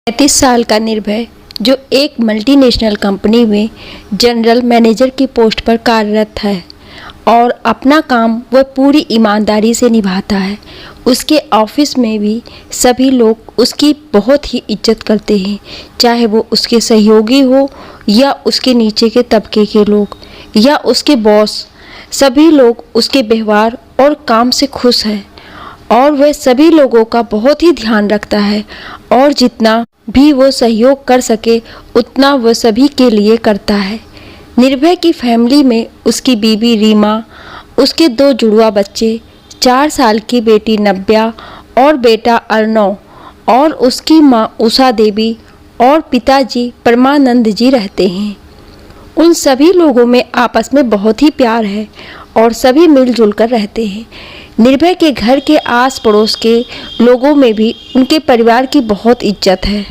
35 साल का निर्भय, जो एक मल्टीनेशनल कंपनी में जनरल मैनेजर की पोस्ट पर कार्यरत है और अपना काम वह पूरी ईमानदारी से निभाता है। उसके ऑफिस में भी सभी लोग उसकी बहुत ही इज्जत करते हैं, चाहे वो उसके सहयोगी हो या उसके नीचे के तबके के लोग या उसके बॉस। सभी लोग उसके व्यवहार और काम से खुश हैं और वह सभी लोगों का बहुत ही ध्यान रखता है और जितना भी वो सहयोग कर सके उतना वह सभी के लिए करता है। निर्भय की फैमिली में उसकी बीवी रीमा, उसके 2 जुड़वा बच्चे, 4 साल की बेटी नव्या और बेटा अर्णव और उसकी माँ उषा देवी और पिताजी परमानंद जी रहते हैं। उन सभी लोगों में आपस में बहुत ही प्यार है और सभी मिलजुल कर रहते हैं। निर्भय के घर के आस पड़ोस के लोगों में भी उनके परिवार की बहुत इज्जत है।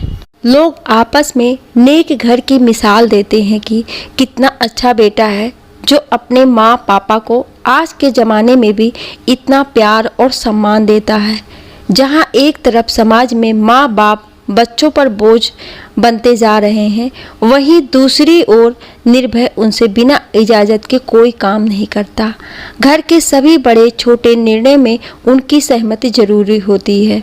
लोग आपस में नेक घर की मिसाल देते हैं कि कितना अच्छा बेटा है जो अपने माँ पापा को आज के ज़माने में भी इतना प्यार और सम्मान देता है। जहाँ एक तरफ समाज में माँ बाप बच्चों पर बोझ बनते जा रहे हैं, वहीं दूसरी ओर निर्भय उनसे बिना इजाज़त के कोई काम नहीं करता। घर के सभी बड़े छोटे निर्णय में उनकी सहमति जरूरी होती है।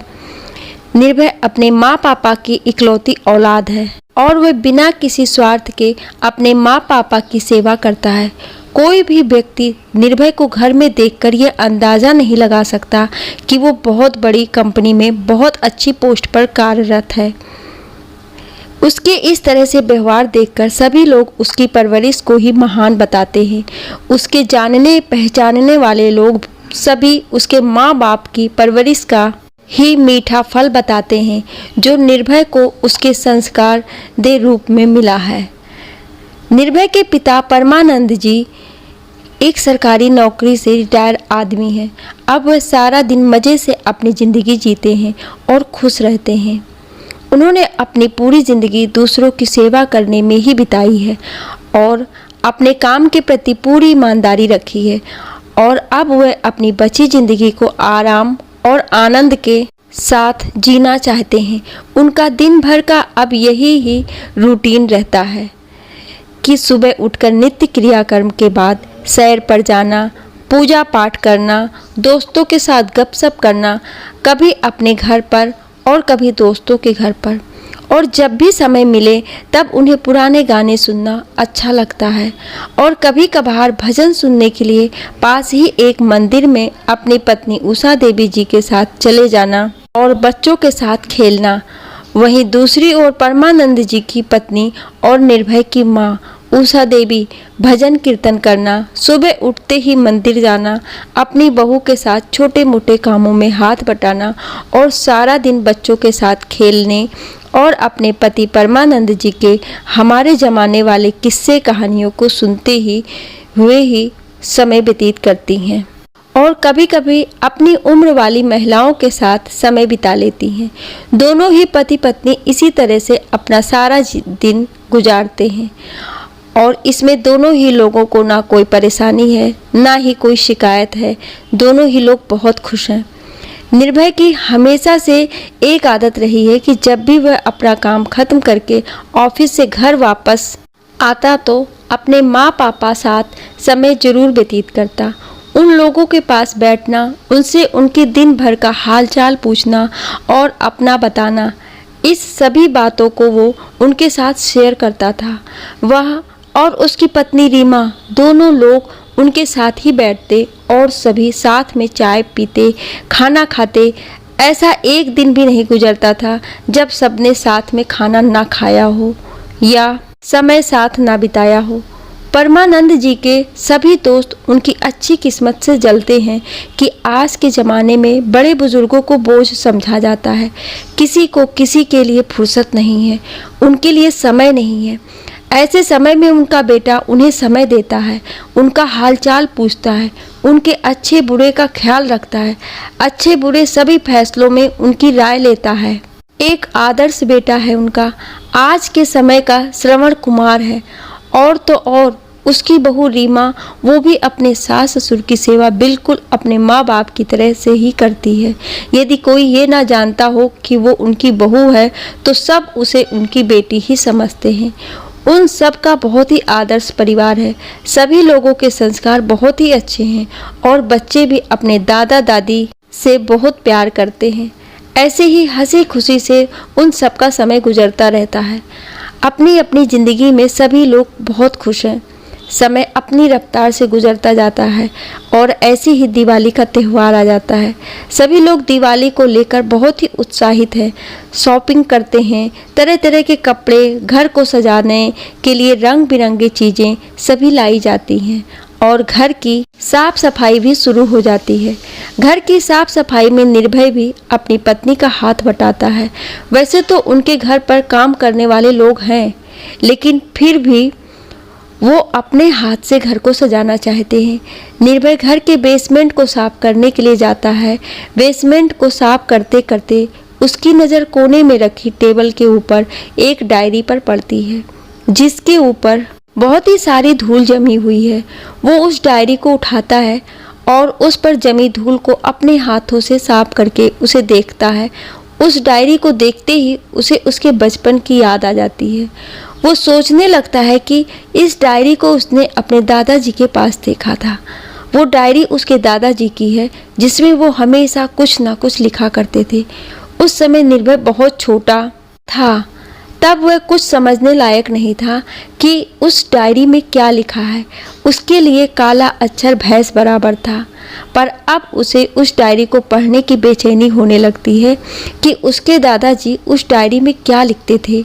निर्भय अपने माँ पापा की इकलौती औलाद है और वह बिना किसी स्वार्थ के अपने माँ पापा की सेवा करता है। कोई भी व्यक्ति निर्भय को घर में देखकर यह अंदाज़ा नहीं लगा सकता कि वो बहुत बड़ी कंपनी में बहुत अच्छी पोस्ट पर कार्यरत है। उसके इस तरह से व्यवहार देखकर सभी लोग उसकी परवरिश को ही महान बताते हैं। उसके जानने पहचानने वाले लोग सभी उसके माँ बाप की परवरिश का ही मीठा फल बताते हैं, जो निर्भय को उसके संस्कार दे रूप में मिला है। निर्भय के पिता परमानंद जी एक सरकारी नौकरी से रिटायर आदमी हैं। अब वह सारा दिन मज़े से अपनी ज़िंदगी जीते हैं और खुश रहते हैं। उन्होंने अपनी पूरी ज़िंदगी दूसरों की सेवा करने में ही बिताई है और अपने काम के प्रति पूरी ईमानदारी रखी है और अब वह अपनी बची ज़िंदगी को आराम और आनंद के साथ जीना चाहते हैं। उनका दिन भर का अब यही ही रूटीन रहता है कि सुबह उठकर नित्य क्रियाकर्म के बाद सैर पर जाना, पूजा पाठ करना, दोस्तों के साथ गपशप करना, कभी अपने घर पर और कभी दोस्तों के घर पर, और जब भी समय मिले तब उन्हें पुराने गाने सुनना अच्छा लगता है और कभी कभार भजन सुनने के लिए पास ही एक मंदिर में अपनी पत्नी उषा देवी जी के साथ चले जाना और बच्चों के साथ खेलना। वहीं दूसरी ओर परमानंद जी की पत्नी और निर्भय की माँ उषा देवी भजन कीर्तन करना, सुबह उठते ही मंदिर जाना, अपनी बहू के साथ छोटे मोटे कामों में हाथ बटाना और सारा दिन बच्चों के साथ खेलने और अपने पति परमानंद जी के हमारे ज़माने वाले किस्से कहानियों को सुनते हुए ही समय व्यतीत करती हैं और कभी कभी अपनी उम्र वाली महिलाओं के साथ समय बिता लेती हैं। दोनों ही पति पत्नी इसी तरह से अपना सारा दिन गुजारते हैं और इसमें दोनों ही लोगों को ना कोई परेशानी है ना ही कोई शिकायत है। दोनों ही लोग बहुत खुश हैं। निर्भय की हमेशा से एक आदत रही है कि जब भी वह अपना काम खत्म करके ऑफिस से घर वापस आता तो अपने माँ पापा साथ समय जरूर व्यतीत करता। उन लोगों के पास बैठना, उनसे उनके दिन भर का हालचाल पूछना और अपना बताना, इस सभी बातों को वो उनके साथ शेयर करता था। वह और उसकी पत्नी रीमा दोनों लोग उनके साथ ही बैठते और सभी साथ में चाय पीते, खाना खाते। ऐसा एक दिन भी नहीं गुजरता था जब सबने साथ में खाना ना खाया हो या समय साथ ना बिताया हो। परमानंद जी के सभी दोस्त उनकी अच्छी किस्मत से जलते हैं कि आज के ज़माने में बड़े बुजुर्गों को बोझ समझा जाता है। किसी को किसी के लिए फुर्सत नहीं है, उनके लिए समय नहीं है। ऐसे समय में उनका बेटा उन्हें समय देता है, उनका हालचाल पूछता है, उनके अच्छे बुरे का ख्याल रखता है, अच्छे बुरे सभी फैसलों में उनकी राय लेता है। एक आदर्श बेटा है उनका। आज के समय का श्रवण कुमार है और तो और उसकी बहू रीमा वो भी अपने सास ससुर की सेवा बिल्कुल अपने माँ बाप की तरह से ही करती है। यदि कोई ये ना जानता हो कि वो उनकी बहू है तो सब उसे उनकी बेटी ही समझते हैं। उन सब का बहुत ही आदर्श परिवार है। सभी लोगों के संस्कार बहुत ही अच्छे हैं और बच्चे भी अपने दादा दादी से बहुत प्यार करते हैं। ऐसे ही हंसी खुशी से उन सब का समय गुजरता रहता है। अपनी अपनी ज़िंदगी में सभी लोग बहुत खुश हैं। समय अपनी रफ्तार से गुजरता जाता है और ऐसे ही दिवाली का त्यौहार आ जाता है। सभी लोग दिवाली को लेकर बहुत ही उत्साहित हैं। शॉपिंग करते हैं, तरह तरह के कपड़े, घर को सजाने के लिए रंग बिरंगी चीज़ें सभी लाई जाती हैं और घर की साफ सफाई भी शुरू हो जाती है। घर की साफ सफाई में निर्भय भी अपनी पत्नी का हाथ बटाता है। वैसे तो उनके घर पर काम करने वाले लोग हैं, लेकिन फिर भी वो अपने हाथ से घर को सजाना चाहते हैं। निर्भय घर के बेसमेंट को साफ करने के लिए जाता है। बेसमेंट को साफ करते करते उसकी नज़र कोने में रखी टेबल के ऊपर एक डायरी पर पड़ती है, जिसके ऊपर बहुत ही सारी धूल जमी हुई है। वो उस डायरी को उठाता है और उस पर जमी धूल को अपने हाथों से साफ करके उसे देखता है। उस डायरी को देखते ही उसे उसके बचपन की याद आ जाती है। वो सोचने लगता है कि इस डायरी को उसने अपने दादाजी के पास देखा था। वो डायरी उसके दादाजी की है, जिसमें वो हमेशा कुछ ना कुछ लिखा करते थे। उस समय निर्भय बहुत छोटा था, तब वह कुछ समझने लायक नहीं था कि उस डायरी में क्या लिखा है। उसके लिए काला अक्षर भैंस बराबर था। पर अब उसे उस डायरी को पढ़ने की बेचैनी होने लगती है कि उसके दादाजी उस डायरी में क्या लिखते थे।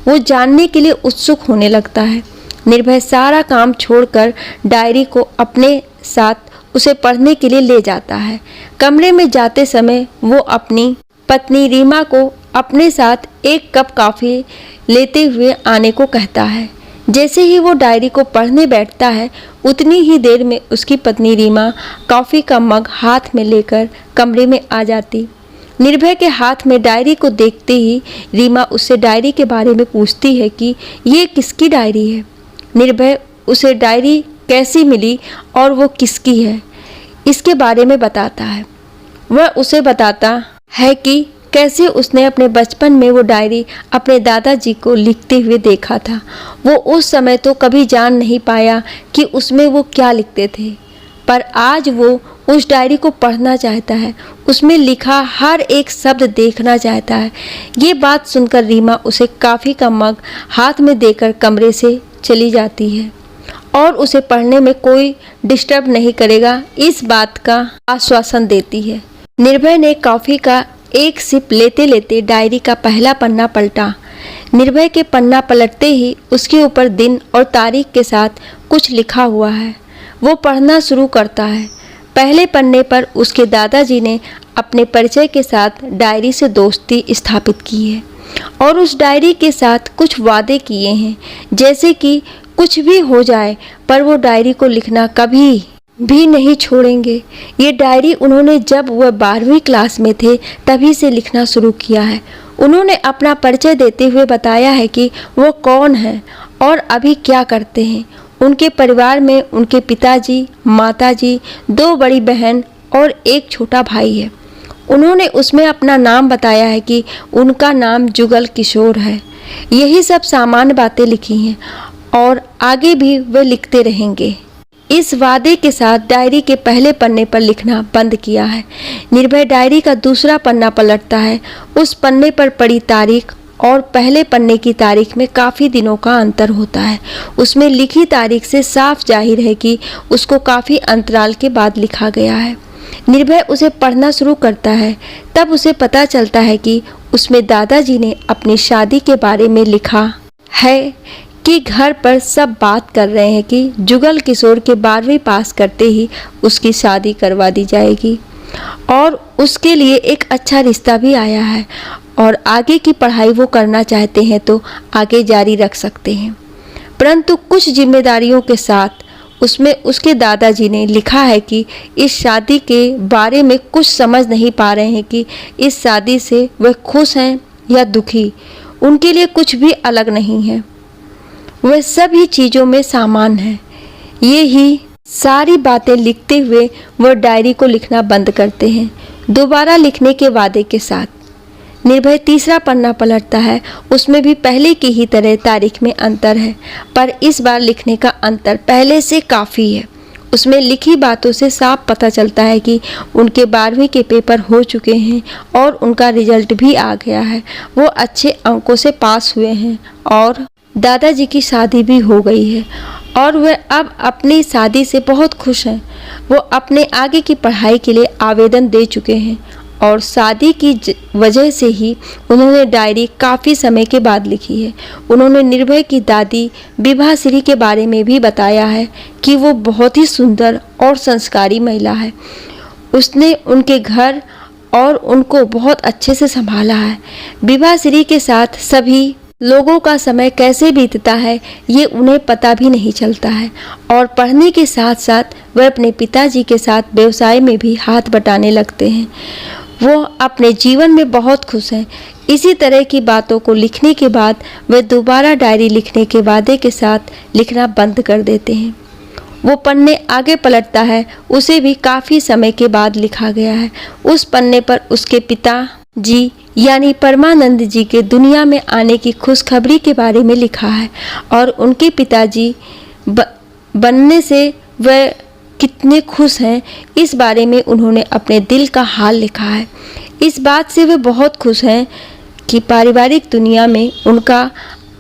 वो जानने के लिए उत्सुक होने लगता है। निर्भय सारा काम छोड़कर डायरी को अपने साथ उसे पढ़ने के लिए ले जाता है। कमरे में जाते समय वो अपनी पत्नी रीमा को अपने साथ एक कप कॉफ़ी लेते हुए आने को कहता है। जैसे ही वो डायरी को पढ़ने बैठता है, उतनी ही देर में उसकी पत्नी रीमा कॉफ़ी का मग हाथ में लेकर कमरे में आ जाती। निर्भय के हाथ में डायरी को देखते ही रीमा उससे डायरी के बारे में पूछती है कि ये किसकी डायरी है। निर्भय उसे डायरी कैसी मिली और वो किसकी है, इसके बारे में बताता है। वह उसे बताता है कि कैसे उसने अपने बचपन में वो डायरी अपने दादाजी को लिखते हुए देखा था। वो उस समय तो कभी जान नहीं पाया कि उसमें वो क्या लिखते थे, पर आज वो उस डायरी को पढ़ना चाहता है। उसमें लिखा हर एक शब्द देखना चाहता है। ये बात सुनकर रीमा उसे कॉफ़ी का मग हाथ में देकर कमरे से चली जाती है और उसे पढ़ने में कोई डिस्टर्ब नहीं करेगा, इस बात का आश्वासन देती है। निर्भय ने कॉफ़ी का एक सिप लेते लेते डायरी का पहला पन्ना पलटा। निर्भय के पन्ना पलटते ही उसके ऊपर दिन और तारीख के साथ कुछ लिखा हुआ है। वो पढ़ना शुरू करता है। पहले पन्ने पर उसके दादाजी ने अपने परिचय के साथ डायरी से दोस्ती स्थापित की है और उस डायरी के साथ कुछ वादे किए हैं, जैसे कि कुछ भी हो जाए पर वो डायरी को लिखना कभी भी नहीं छोड़ेंगे। ये डायरी उन्होंने जब वह 12वीं क्लास में थे तभी से लिखना शुरू किया है। उन्होंने अपना परिचय देते हुए बताया है कि वो कौन है और अभी क्या करते हैं। उनके परिवार में उनके पिताजी, माताजी, 2 बड़ी बहन और एक छोटा भाई है। उन्होंने उसमें अपना नाम बताया है कि उनका नाम जुगल किशोर है। यही सब सामान्य बातें लिखी हैं और आगे भी वे लिखते रहेंगे। इस वादे के साथ डायरी के पहले पन्ने पर लिखना बंद किया है। निर्भय डायरी का दूसरा पन्ना पलटता है। उस पन्ने पर पड़ी तारीख और पहले पन्ने की तारीख में काफ़ी दिनों का अंतर होता है। उसमें लिखी तारीख से साफ जाहिर है कि उसको काफ़ी अंतराल के बाद लिखा गया है। निर्भय उसे पढ़ना शुरू करता है। तब उसे पता चलता है कि उसमें दादाजी ने अपनी शादी के बारे में लिखा है कि घर पर सब बात कर रहे हैं कि जुगल किशोर के 12वीं पास करते ही उसकी शादी करवा दी जाएगी और उसके लिए एक अच्छा रिश्ता भी आया है और आगे की पढ़ाई वो करना चाहते हैं तो आगे जारी रख सकते हैं। परंतु कुछ जिम्मेदारियों के साथ उसमें उसके दादाजी ने लिखा है कि इस शादी के बारे में कुछ समझ नहीं पा रहे हैं कि इस शादी से वह खुश हैं या दुखी। उनके लिए कुछ भी अलग नहीं है, वह सभी चीज़ों में सामान है। ये ही सारी बातें लिखते हुए वो डायरी को लिखना बंद करते हैं, दोबारा लिखने के वादे के साथ। निर्भय तीसरा पन्ना पलटता है, उसमें भी पहले की ही तरह तारीख में अंतर है, पर इस बार लिखने का अंतर पहले से काफ़ी है। उसमें लिखी बातों से साफ पता चलता है कि उनके 12वीं के पेपर हो चुके हैं और उनका रिजल्ट भी आ गया है। वो अच्छे अंकों से पास हुए हैं और दादाजी की शादी भी हो गई है और वह अब अपनी शादी से बहुत खुश हैं। वो अपने आगे की पढ़ाई के लिए आवेदन दे चुके हैं और शादी की वजह से ही उन्होंने डायरी काफ़ी समय के बाद लिखी है। उन्होंने निर्भय की दादी विभाश्री के बारे में भी बताया है कि वो बहुत ही सुंदर और संस्कारी महिला है। उसने उनके घर और उनको बहुत अच्छे से संभाला है। विभाश्री के साथ सभी लोगों का समय कैसे बीतता है ये उन्हें पता भी नहीं चलता है और पढ़ने के साथ साथ वह अपने पिताजी के साथ व्यवसाय में भी हाथ बटाने लगते हैं। वो अपने जीवन में बहुत खुश हैं। इसी तरह की बातों को लिखने के बाद वे दोबारा डायरी लिखने के वादे के साथ लिखना बंद कर देते हैं। वो पन्ने आगे पलटता है, उसे भी काफ़ी समय के बाद लिखा गया है। उस पन्ने पर उसके पिताजी यानी परमानंद जी के दुनिया में आने की खुशखबरी के बारे में लिखा है और उनके पिताजी बनने से वह कितने खुश हैं इस बारे में उन्होंने अपने दिल का हाल लिखा है। इस बात से वे बहुत खुश हैं कि पारिवारिक दुनिया में उनका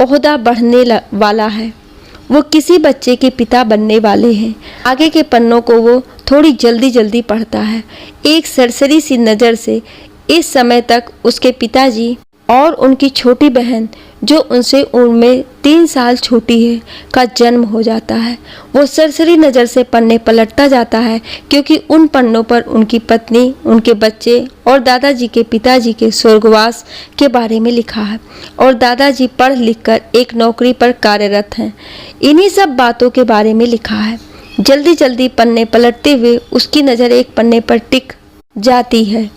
ओहदा बढ़ने वाला है। वो किसी बच्चे के पिता बनने वाले हैं। आगे के पन्नों को वो थोड़ी जल्दी जल्दी पढ़ता है, एक सरसरी सी नज़र से। इस समय तक उसके पिताजी और उनकी छोटी बहन जो उनसे उम्र में 3 साल छोटी है का जन्म हो जाता है। वो सरसरी नज़र से पन्ने पलटता जाता है क्योंकि उन पन्नों पर उनकी पत्नी, उनके बच्चे और दादाजी के पिताजी के स्वर्गवास के बारे में लिखा है और दादाजी पढ़ लिख कर एक नौकरी पर कार्यरत हैं। इन्हीं सब बातों के बारे में लिखा है। जल्दी जल्दी पन्ने पलटते हुए उसकी नज़र एक पन्ने पर टिक जाती है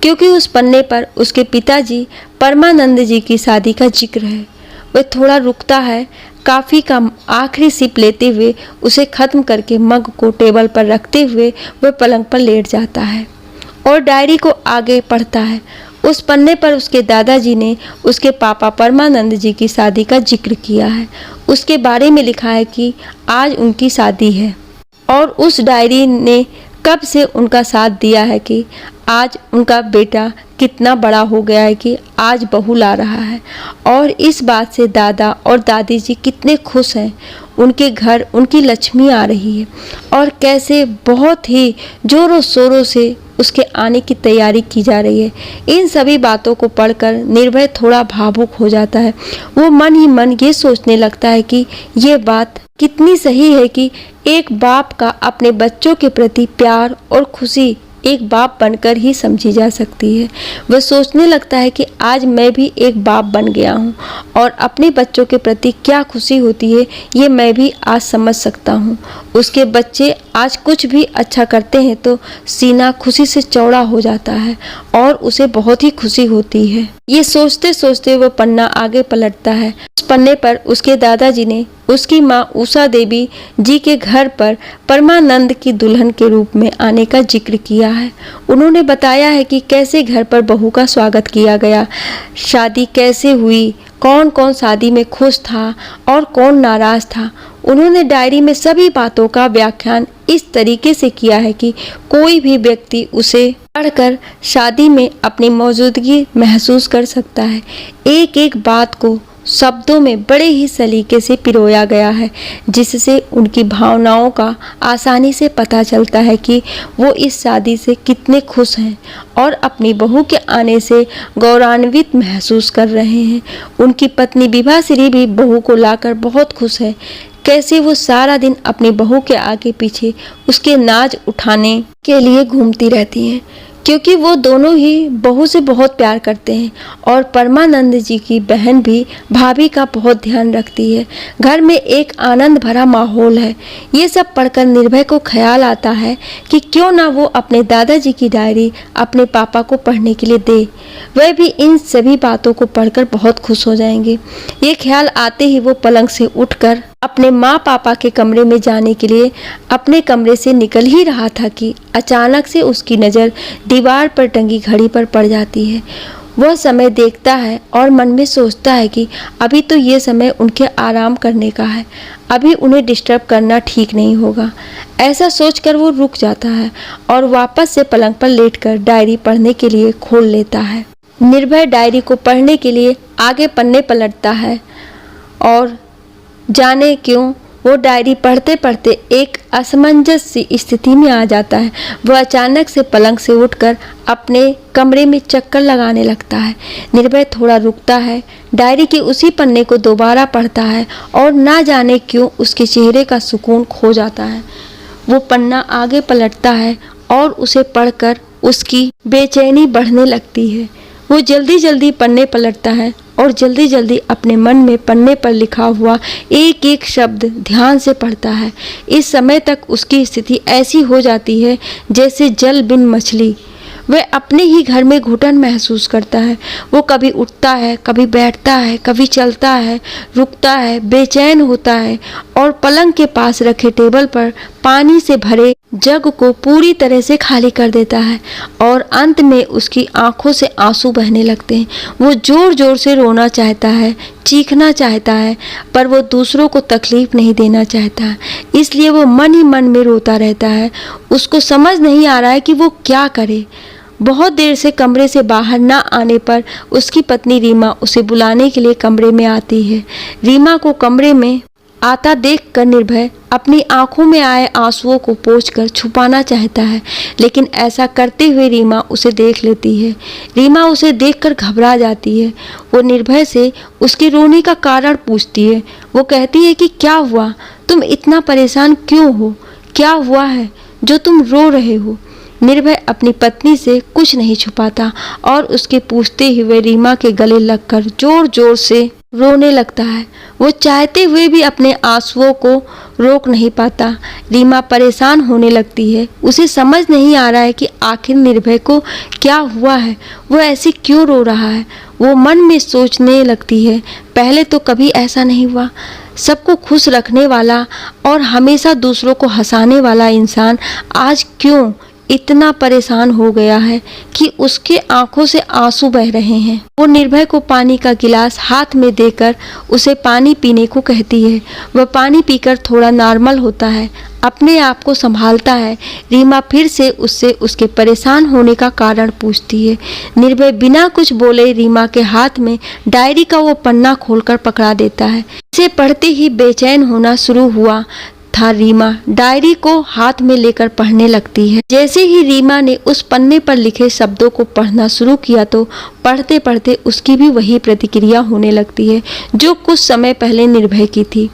क्योंकि उस पन्ने पर उसके पिताजी परमानंद जी की शादी का जिक्र है। वह थोड़ा रुकता है, काफ़ी का आखिरी सिप लेते हुए उसे ख़त्म करके मग को टेबल पर रखते हुए वह पलंग पर लेट जाता है और डायरी को आगे पढ़ता है। उस पन्ने पर उसके दादाजी ने उसके पापा परमानंद जी की शादी का जिक्र किया है। उसके बारे में लिखा है कि आज उनकी शादी है और उस डायरी ने कब से उनका साथ दिया है कि आज उनका बेटा कितना बड़ा हो गया है कि आज बहू ला रहा है और इस बात से दादा और दादी जी कितने खुश हैं। उनके घर उनकी लक्ष्मी आ रही है और कैसे बहुत ही जोरों शोरों से उसके आने की तैयारी की जा रही है। इन सभी बातों को पढ़कर निर्भय थोड़ा भावुक हो जाता है। वो मन ही मन ये सोचने लगता है कि ये बात कितनी सही है कि एक बाप का अपने बच्चों के प्रति प्यार और खुशी एक बाप बनकर ही समझी जा सकती है। वह सोचने लगता है कि आज मैं भी एक बाप बन गया हूँ और अपने बच्चों के प्रति क्या खुशी होती है ये मैं भी आज समझ सकता हूँ। उसके बच्चे आज कुछ भी अच्छा करते हैं तो सीना खुशी से चौड़ा हो जाता है और उसे बहुत ही खुशी होती है। ये सोचते सोचते वह पन्ना आगे पलटता है। उस पन्ने पर उसके दादाजी ने उसकी माँ उषा देवी जी के घर पर परमानंद की दुल्हन के रूप में आने का जिक्र किया है। उन्होंने बताया है कि कैसे घर पर बहू का स्वागत किया गया, शादी कैसे हुई, कौन कौन शादी में खुश था और कौन नाराज था। उन्होंने डायरी में सभी बातों का व्याख्यान इस तरीके से किया है कि कोई भी व्यक्ति उसे पढ़कर शादी में अपनी मौजूदगी महसूस कर सकता है। एक एक बात को शब्दों में बड़े ही सलीके से पिरोया गया है जिससे उनकी भावनाओं का आसानी से पता चलता है कि वो इस शादी से कितने खुश हैं और अपनी बहू के आने से गौरवान्वित महसूस कर रहे हैं। उनकी पत्नी विभाश्री भी बहू को लाकर बहुत खुश है। कैसे वो सारा दिन अपनी बहू के आगे पीछे उसके नाज उठाने के लिए घूमती रहती हैं क्योंकि वो दोनों ही बहू से बहुत प्यार करते हैं और परमानंद जी की बहन भी भाभी का बहुत ध्यान रखती है। घर में एक आनंद भरा माहौल है। ये सब पढ़कर निर्भय को ख्याल आता है कि क्यों ना वो अपने दादाजी की डायरी अपने पापा को पढ़ने के लिए दे। वह भी इन सभी बातों को पढ़कर बहुत खुश हो जाएंगे। ये ख्याल आते ही वो पलंग से उठकर अपने माँ पापा के कमरे में जाने के लिए अपने कमरे से निकल ही रहा था कि अचानक से उसकी नज़र दीवार पर टंगी घड़ी पर पड़ जाती है। वह समय देखता है और मन में सोचता है कि अभी तो ये समय उनके आराम करने का है, अभी उन्हें डिस्टर्ब करना ठीक नहीं होगा। ऐसा सोचकर वो रुक जाता है और वापस से पलंग पर लेटकर डायरी पढ़ने के लिए खोल लेता है। निर्भय डायरी को पढ़ने के लिए आगे पन्ने पलटता है और जाने क्यों वो डायरी पढ़ते पढ़ते एक असमंजस सी स्थिति में आ जाता है। वह अचानक से पलंग से उठकर अपने कमरे में चक्कर लगाने लगता है। निर्भय थोड़ा रुकता है, डायरी के उसी पन्ने को दोबारा पढ़ता है और ना जाने क्यों उसके चेहरे का सुकून खो जाता है। वो पन्ना आगे पलटता है और उसे पढ़कर उसकी बेचैनी बढ़ने लगती है। वो जल्दी जल्दी पन्ने पलटता है और जल्दी जल्दी अपने मन में पन्ने पर लिखा हुआ एक एक शब्द ध्यान से पढ़ता है। इस समय तक उसकी स्थिति ऐसी हो जाती है जैसे जल बिन मछली। वह अपने ही घर में घुटन महसूस करता है। वो कभी उठता है, कभी बैठता है, कभी चलता है, रुकता है, बेचैन होता है और पलंग के पास रखे टेबल पर पानी से भरे जग को पूरी तरह से खाली कर देता है और अंत में उसकी आंखों से आंसू बहने लगते हैं। वो जोर जोर से रोना चाहता है, चीखना चाहता है, पर वो दूसरों को तकलीफ नहीं देना चाहता, इसलिए वो मन ही मन में रोता रहता है। उसको समझ नहीं आ रहा है कि वो क्या करे। बहुत देर से कमरे से बाहर न आने पर उसकी पत्नी रीमा उसे बुलाने के लिए कमरे में आती है। रीमा को कमरे में आता देखकर निर्भय अपनी आंखों में आए आंसुओं को पोंछकर छुपाना चाहता है, लेकिन ऐसा करते हुए रीमा उसे देख लेती है। रीमा उसे देखकर घबरा जाती है। वो निर्भय से उसके रोने का कारण पूछती है। वो कहती है कि क्या हुआ, तुम इतना परेशान क्यों हो, क्या हुआ है जो तुम रो रहे हो। निर्भय अपनी पत्नी से कुछ नहीं छुपाता और उसके पूछते हुए रीमा के गले लगकर जोर जोर से रोने लगता है। वो चाहते हुए भी अपने आंसुओं को रोक नहीं पाता। रीमा परेशान होने लगती है। उसे समझ नहीं आ रहा है कि आखिर निर्भय को क्या हुआ है, वो ऐसे क्यों रो रहा है। वो मन में सोचने लगती है, पहले तो कभी ऐसा नहीं हुआ। सबको खुश रखने वाला और हमेशा दूसरों को हंसाने वाला इंसान आज क्यों इतना परेशान हो गया है कि उसके आंखों से आंसू बह रहे हैं। वो निर्भय को पानी का गिलास हाथ में देकर उसे पानी पीने को कहती है। वह पानी पीकर थोड़ा नॉर्मल होता है, अपने आप को संभालता है। रीमा फिर से उससे उसके परेशान होने का कारण पूछती है। निर्भय बिना कुछ बोले रीमा के हाथ में डायरी का वो पन्ना खोलकर पकड़ा देता है। इसे पढ़ते ही बेचैन होना शुरू हुआ था। रीमा डायरी को हाथ में लेकर पढ़ने लगती है। जैसे ही रीमा ने उस पन्ने पर लिखे शब्दों को पढ़ना शुरू किया तो पढ़ते पढ़ते उसकी भी वही प्रतिक्रिया होने लगती है जो कुछ समय पहले निर्भय की थी।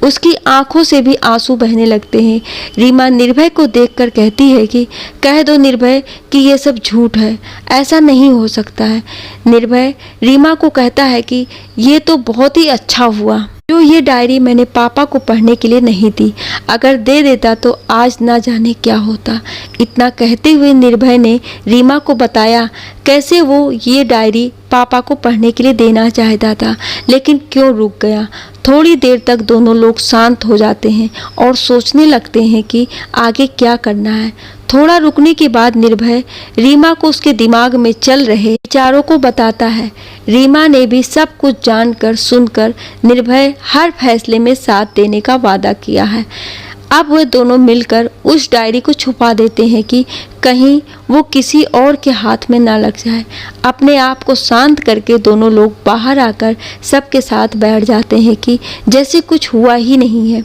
उसकी आंखों से भी आंसू बहने लगते हैं। रीमा निर्भय को देखकर कहती है कि कह दो निर्भय कि ये सब झूठ है, ऐसा नहीं हो सकता है। निर्भय रीमा को कहता है कि ये तो बहुत ही अच्छा हुआ जो ये डायरी मैंने पापा को पढ़ने के लिए नहीं दी, अगर दे देता तो आज ना जाने क्या होता। इतना कहते हुए निर्भय ने रीमा को बताया कैसे वो ये डायरी पापा को पढ़ने के लिए देना चाहता था, लेकिन क्यों रुक गया। थोड़ी देर तक दोनों लोग शांत हो जाते हैं और सोचने लगते हैं कि आगे क्या करना है। थोड़ा रुकने के बाद निर्भय रीमा को उसके दिमाग में चल रहे विचारों को बताता है। रीमा ने भी सब कुछ जानकर सुनकर निर्भय हर फैसले में साथ देने का वादा किया है। अब वह दोनों मिलकर उस डायरी को छुपा देते हैं कि कहीं वो किसी और के हाथ में ना लग जाए। अपने आप को शांत करके दोनों लोग बाहर आकर सबके साथ बैठ जाते हैं कि जैसे कुछ हुआ ही नहीं है।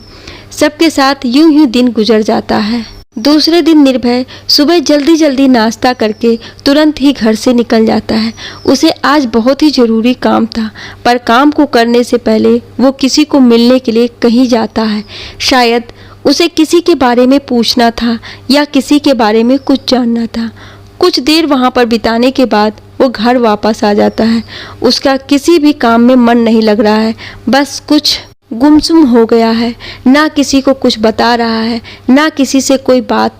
सबके साथ यूं ही दिन गुजर जाता है। दूसरे दिन निर्भय सुबह जल्दी जल्दी नाश्ता करके तुरंत ही घर से निकल जाता है। उसे आज बहुत ही ज़रूरी काम था, पर काम को करने से पहले वो किसी को मिलने के लिए कहीं जाता है। शायद उसे किसी के बारे में पूछना था या किसी के बारे में कुछ जानना था। कुछ देर वहाँ पर बिताने के बाद वो घर वापस आ जाता है। उसका किसी भी काम में मन नहीं लग रहा है, बस कुछ गुमसुम हो गया है। ना किसी को कुछ बता रहा है, ना किसी से कोई बात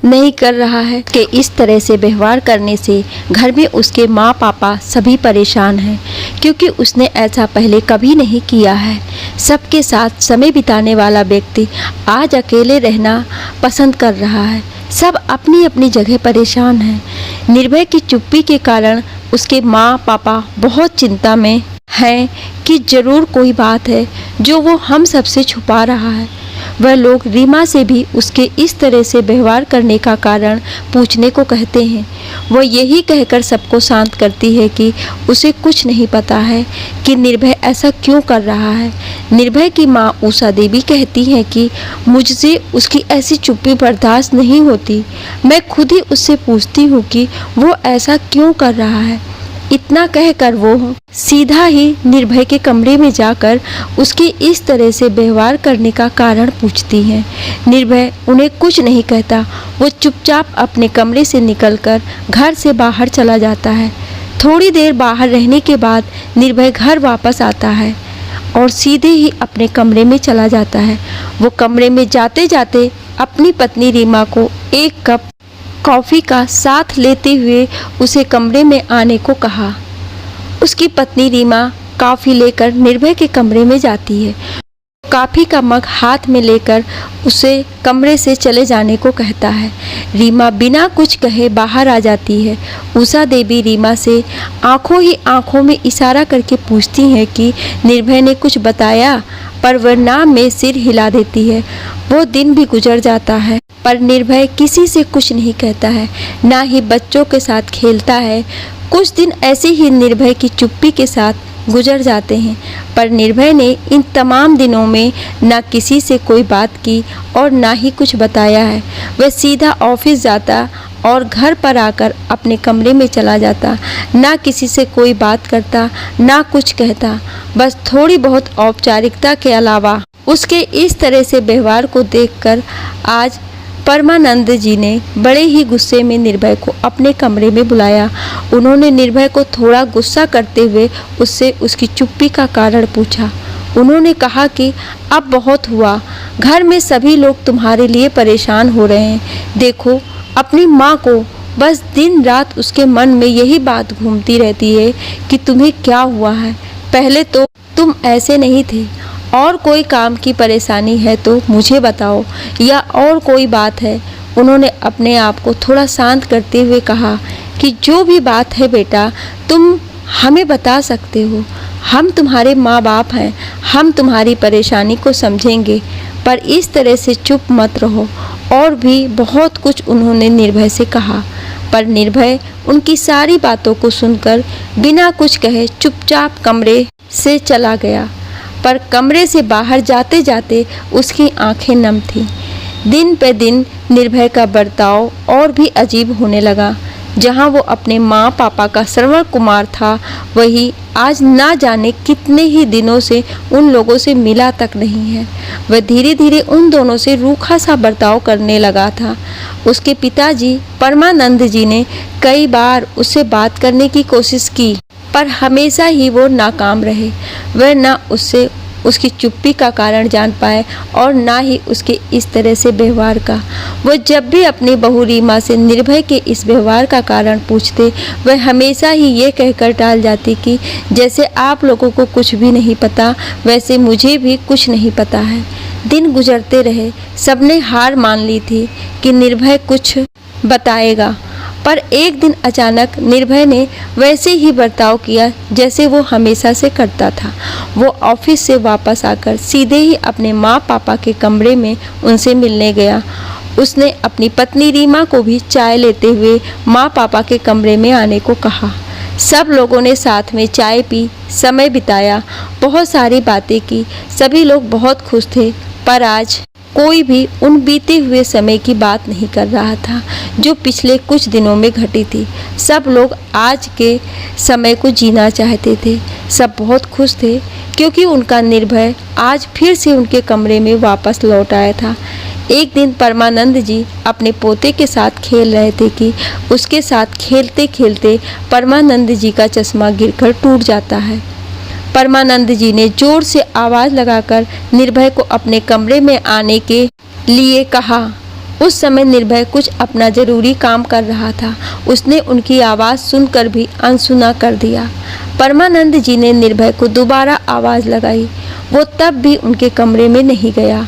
नहीं कर रहा है कि इस तरह से व्यवहार करने से घर में उसके माँ पापा सभी परेशान हैं, क्योंकि उसने ऐसा पहले कभी नहीं किया है। सबके साथ समय बिताने वाला व्यक्ति आज अकेले रहना पसंद कर रहा है। सब अपनी अपनी जगह परेशान हैं। निर्भय की चुप्पी के कारण उसके माँ पापा बहुत चिंता में हैं कि जरूर कोई बात है जो वो हम सबसे छुपा रहा है। वह लोग रीमा से भी उसके इस तरह से व्यवहार करने का कारण पूछने को कहते हैं। वह यही कहकर सबको शांत करती है कि उसे कुछ नहीं पता है कि निर्भय ऐसा क्यों कर रहा है। निर्भय की माँ उषा देवी कहती है कि मुझसे उसकी ऐसी चुप्पी बर्दाश्त नहीं होती। मैं खुद ही उससे पूछती हूँ कि वो ऐसा क्यों कर रहा है। इतना कहकर वो सीधा ही निर्भय के कमरे में जाकर उसके इस तरह से व्यवहार करने का कारण पूछती हैं। निर्भय उन्हें कुछ नहीं कहता। वो चुपचाप अपने कमरे से निकलकर घर से बाहर चला जाता है। थोड़ी देर बाहर रहने के बाद निर्भय घर वापस आता है और सीधे ही अपने कमरे में चला जाता है। वो कमरे में जाते जाते अपनी पत्नी रीमा को एक कप कॉफ़ी का साथ लेते हुए उसे कमरे में आने को कहा। उसकी पत्नी रीमा कॉफ़ी लेकर निर्भय के कमरे में जाती है। कॉफ़ी का मग हाथ में लेकर उसे कमरे से चले जाने को कहता है। रीमा बिना कुछ कहे बाहर आ जाती है। उषा देवी रीमा से आंखों ही आंखों में इशारा करके पूछती है कि निर्भय ने कुछ बताया, पर वह ना में सिर हिला देती है। वो दिन भी गुजर जाता है, पर निर्भय किसी से कुछ नहीं कहता है, ना ही बच्चों के साथ खेलता है। कुछ दिन ऐसे ही निर्भय की चुप्पी के साथ गुजर जाते हैं, पर निर्भय ने इन तमाम दिनों में ना किसी से कोई बात की और ना ही कुछ बताया है। वह सीधा ऑफिस जाता और घर पर आकर अपने कमरे में चला जाता। ना किसी से कोई बात करता, ना कुछ कहता। बस थोड़ी बहुत औपचारिकता के अलावा उसके इस तरह से व्यवहार को देखकर आज परमानंद जी ने बड़े ही गुस्से में निर्भय को अपने कमरे में बुलाया। उन्होंने निर्भय को थोड़ा गुस्सा करते हुए उससे उसकी चुप्पी का कारण पूछा। उन्होंने कहा कि अब बहुत हुआ, घर में सभी लोग तुम्हारे लिए परेशान हो रहे हैं। देखो अपनी माँ को, बस दिन रात उसके मन में यही बात घूमती रहती है कि तुम्हें क्या हुआ है। पहले तो तुम ऐसे नहीं थे। और कोई काम की परेशानी है तो मुझे बताओ, या और कोई बात है। उन्होंने अपने आप को थोड़ा शांत करते हुए कहा कि जो भी बात है बेटा, तुम हमें बता सकते हो। हम तुम्हारे माँ बाप हैं, हम तुम्हारी परेशानी को समझेंगे, पर इस तरह से चुप मत रहो। और भी बहुत कुछ उन्होंने निर्भय से कहा, पर निर्भय उनकी सारी बातों को सुनकर बिना कुछ कहे चुपचाप कमरे से चला गया। पर कमरे से बाहर जाते जाते उसकी आंखें नम थीं। दिन पे दिन निर्भय का बर्ताव और भी अजीब होने लगा। जहां वो अपने माँ पापा का श्रवण कुमार था, वही आज ना जाने कितने ही दिनों से उन लोगों से मिला तक नहीं है। वह धीरे धीरे उन दोनों से रूखा सा बर्ताव करने लगा था। उसके पिताजी परमानंद जी ने कई बार उससे बात करने की कोशिश की, पर हमेशा ही वो नाकाम रहे। वह ना उससे उसकी चुप्पी का कारण जान पाए और ना ही उसके इस तरह से व्यवहार का। वो जब भी अपनी बहू रीमा से निर्भय के इस व्यवहार का कारण पूछते, वह हमेशा ही ये कहकर टाल जाती कि जैसे आप लोगों को कुछ भी नहीं पता, वैसे मुझे भी कुछ नहीं पता है। दिन गुजरते रहे, सबने हार मान ली थी कि निर्भय कुछ बताएगा, पर एक दिन अचानक निर्भय ने वैसे ही बर्ताव किया जैसे वो हमेशा से करता था। वो ऑफिस से वापस आकर सीधे ही अपने माँ पापा के कमरे में उनसे मिलने गया। उसने अपनी पत्नी रीमा को भी चाय लेते हुए माँ पापा के कमरे में आने को कहा। सब लोगों ने साथ में चाय पी, समय बिताया, बहुत सारी बातें की। सभी लोग बहुत खुश थे, पर आज कोई भी उन बीते हुए समय की बात नहीं कर रहा था जो पिछले कुछ दिनों में घटी थी। सब लोग आज के समय को जीना चाहते थे। सब बहुत खुश थे क्योंकि उनका निर्भय आज फिर से उनके कमरे में वापस लौट आया था। एक दिन परमानंद जी अपने पोते के साथ खेल रहे थे कि उसके साथ खेलते खेलते परमानंद जी का चश्मा गिरकर टूट जाता है। परमानंद जी ने जोर से आवाज़ लगाकर निर्भय को अपने कमरे में आने के लिए कहा। उस समय निर्भय कुछ अपना जरूरी काम कर रहा था। उसने उनकी आवाज़ सुनकर भी अनसुना कर दिया। परमानंद जी ने निर्भय को दोबारा आवाज़ लगाई। वो तब भी उनके कमरे में नहीं गया।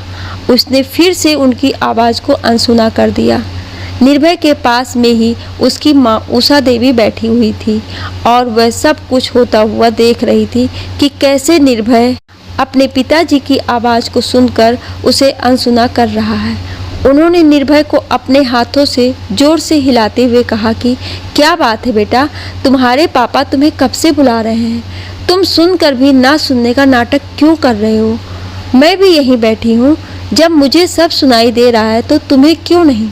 उसने फिर से उनकी आवाज़ को अनसुना कर दिया। निर्भय के पास में ही उसकी माँ उषा देवी बैठी हुई थी और वह सब कुछ होता हुआ देख रही थी कि कैसे निर्भय अपने पिताजी की आवाज़ को सुनकर उसे अनसुना कर रहा है। उन्होंने निर्भय को अपने हाथों से जोर से हिलाते हुए कहा कि क्या बात है बेटा, तुम्हारे पापा तुम्हें कब से बुला रहे हैं। तुम सुनकर भी ना सुनने का नाटक क्यों कर रहे हो। मैं भी यहीं बैठी हूँ। जब मुझे सब सुनाई दे रहा है तो तुम्हें क्यों नहीं।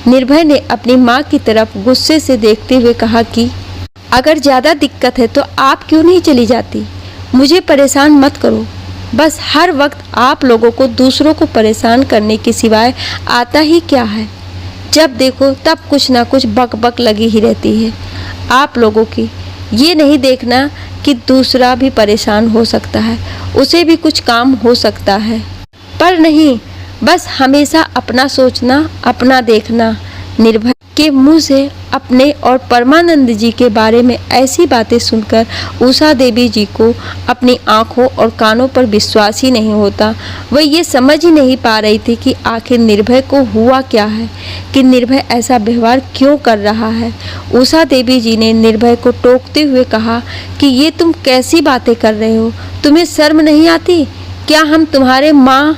निर्भय ने अपनी माँ की तरफ गुस्से से देखते हुए कहा कि अगर ज़्यादा दिक्कत है तो आप क्यों नहीं चली जाती। मुझे परेशान मत करो। बस हर वक्त आप लोगों को दूसरों को परेशान करने के सिवाय आता ही क्या है। जब देखो तब कुछ ना कुछ बक बक लगी ही रहती है आप लोगों की। ये नहीं देखना कि दूसरा भी परेशान हो सकता है, उसे भी कुछ काम हो सकता है। पर नहीं, बस हमेशा अपना सोचना, अपना देखना। निर्भय के मुंह से अपने और परमानंद जी के बारे में ऐसी बातें सुनकर उषा देवी जी को अपनी आंखों और कानों पर विश्वास ही नहीं होता। वह ये समझ ही नहीं पा रही थी कि आखिर निर्भय को हुआ क्या है, कि निर्भय ऐसा व्यवहार क्यों कर रहा है। उषा देवी जी ने निर्भय को टोकते हुए कहा कि ये तुम कैसी बातें कर रहे हो, तुम्हें शर्म नहीं आती। क्या हम तुम्हारे माँ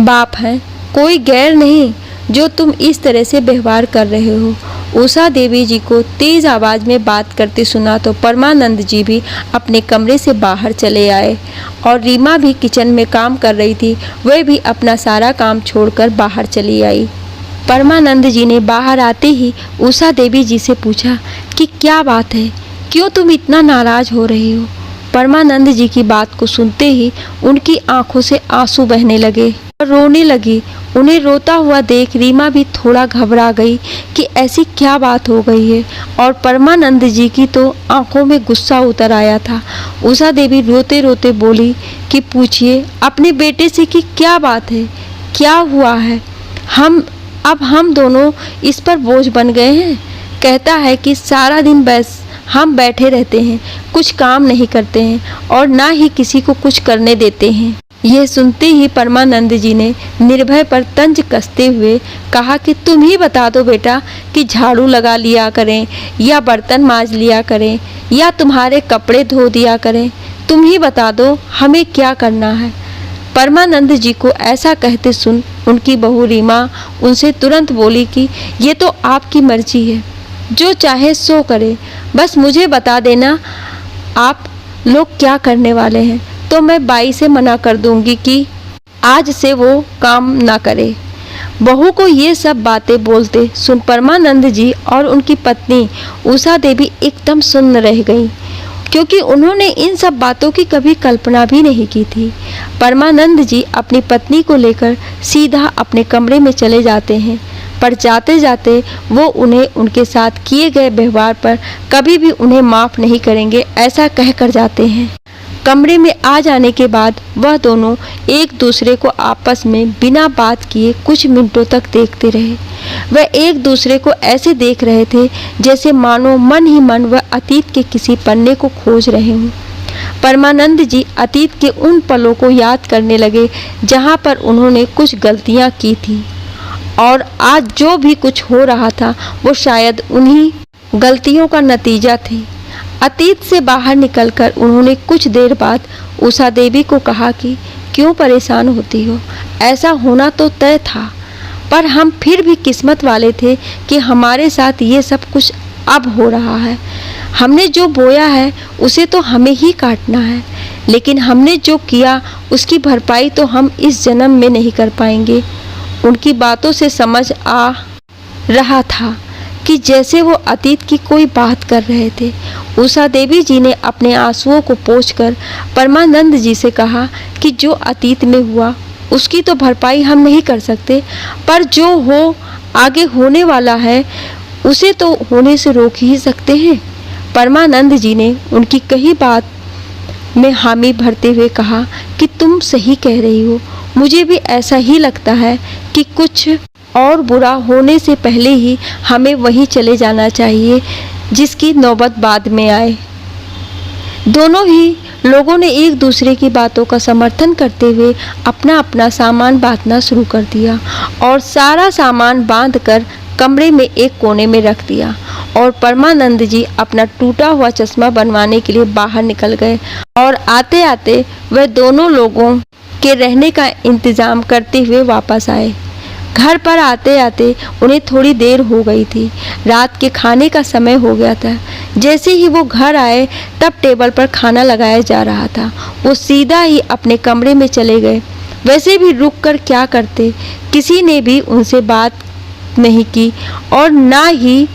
बाप हैं, कोई गैर नहीं जो तुम इस तरह से व्यवहार कर रहे हो। उषा देवी जी को तेज आवाज़ में बात करते सुना तो परमानंद जी भी अपने कमरे से बाहर चले आए और रीमा भी किचन में काम कर रही थी। वह भी अपना सारा काम छोड़कर बाहर चली आई। परमानंद जी ने बाहर आते ही उषा देवी जी से पूछा कि क्या बात है, क्यों तुम इतना नाराज़ हो रही हो। परमानंद जी की बात को सुनते ही उनकी आंखों से आंसू बहने लगे और रोने लगी। उन्हें रोता हुआ देख रीमा भी थोड़ा घबरा गई कि ऐसी क्या बात हो गई है और परमानंद जी की तो आंखों में गुस्सा उतर आया था। उषा देवी रोते रोते बोली कि पूछिए अपने बेटे से कि क्या बात है, क्या हुआ है। हम दोनों इस पर बोझ बन गए हैं। कहता है कि सारा दिन बस हम बैठे रहते हैं, कुछ काम नहीं करते हैं और ना ही किसी को कुछ करने देते हैं। यह सुनते ही परमानंद जी ने निर्भय पर तंज कसते हुए कहा कि तुम ही बता दो बेटा कि झाड़ू लगा लिया करें या बर्तन मांज लिया करें या तुम्हारे कपड़े धो दिया करें। तुम ही बता दो हमें क्या करना है। परमानंद जी को ऐसा कहते सुन उनकी बहू रीमा उनसे तुरंत बोली कि ये तो आपकी मर्जी है, जो चाहे सो करे। बस मुझे बता देना आप लोग क्या करने वाले हैं, तो मैं बाई से मना कर दूंगी कि आज से वो काम ना करे। बहू को ये सब बातें बोलते सुन परमानंद जी और उनकी पत्नी उषा देवी एकदम सुन्न रह गईं, क्योंकि उन्होंने इन सब बातों की कभी कल्पना भी नहीं की थी। परमानंद जी अपनी पत्नी को लेकर सीधा अपने कमरे में चले जाते हैं, पर जाते जाते वो उन्हें उनके साथ किए गए व्यवहार पर कभी भी उन्हें माफ़ नहीं करेंगे, ऐसा कहकर जाते हैं। कमरे में आ जाने के बाद वह दोनों एक दूसरे को आपस में बिना बात किए कुछ मिनटों तक देखते रहे। वह एक दूसरे को ऐसे देख रहे थे जैसे मानो मन ही मन वह अतीत के किसी पन्ने को खोज रहे हों। परमानंद जी अतीत के उन पलों को याद करने लगे जहां पर उन्होंने कुछ गलतियां की थी और आज जो भी कुछ हो रहा था वो शायद उन्हीं गलतियों का नतीजा थे। अतीत से बाहर निकलकर उन्होंने कुछ देर बाद उषा देवी को कहा कि क्यों परेशान होती हो, ऐसा होना तो तय था, पर हम फिर भी किस्मत वाले थे कि हमारे साथ ये सब कुछ अब हो रहा है। हमने जो बोया है उसे तो हमें ही काटना है, लेकिन हमने जो किया उसकी भरपाई तो हम इस जन्म में नहीं कर पाएंगे। उनकी बातों से समझ आ रहा था कि जैसे वो अतीत की कोई बात कर रहे थे। उषा देवी जी ने अपने आंसुओं को पोंछकर परमानंद जी से कहा कि जो अतीत में हुआ उसकी तो भरपाई हम नहीं कर सकते, पर जो हो आगे होने वाला है उसे तो होने से रोक ही सकते हैं। परमानंद जी ने उनकी कही बात में हामी भरते हुए कहा कि तुम सही कह रही हो, मुझे भी ऐसा ही लगता है कि कुछ और बुरा होने से पहले ही हमें वहीं चले जाना चाहिए जिसकी नौबत बाद में आए। दोनों ही लोगों ने एक दूसरे की बातों का समर्थन करते हुए अपना अपना सामान बांधना शुरू कर दिया और सारा सामान बांधकर कमरे में एक कोने में रख दिया और परमानंद जी अपना टूटा हुआ चश्मा बनवाने के लिए बाहर निकल गए और आते आते वह दोनों लोगों के रहने का इंतज़ाम करते हुए वापस आए। घर पर आते आते उन्हें थोड़ी देर हो गई थी। रात के खाने का समय हो गया था। जैसे ही वो घर आए तब टेबल पर खाना लगाया जा रहा था। वो सीधा ही अपने कमरे में चले गए। वैसे भी रुक कर क्या करते, किसी ने भी उनसे बात नहीं की और ना ही